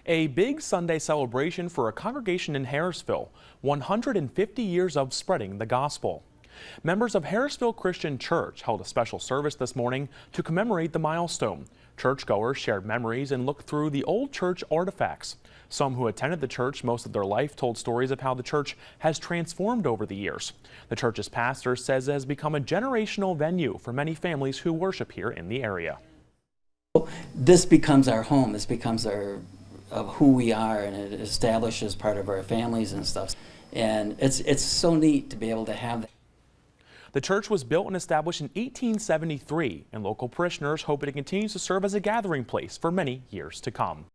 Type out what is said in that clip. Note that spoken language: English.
A big Sunday celebration for a congregation in Harrisville, 150 years of spreading the gospel. Members of Harrisville Christian Church held a special service this morning to commemorate the milestone. Churchgoers shared memories and looked through the old church artifacts. Some who attended the church most of their life told stories of how the church has transformed over the years. The church's pastor says it has become a generational venue for many families who worship here in the area. This becomes our home. This becomes of who we are, and it establishes part of our families and stuff. And it's so neat to be able to have that. The church was built and established in 1873, and local parishioners hope it continues to serve as a gathering place for many years to come.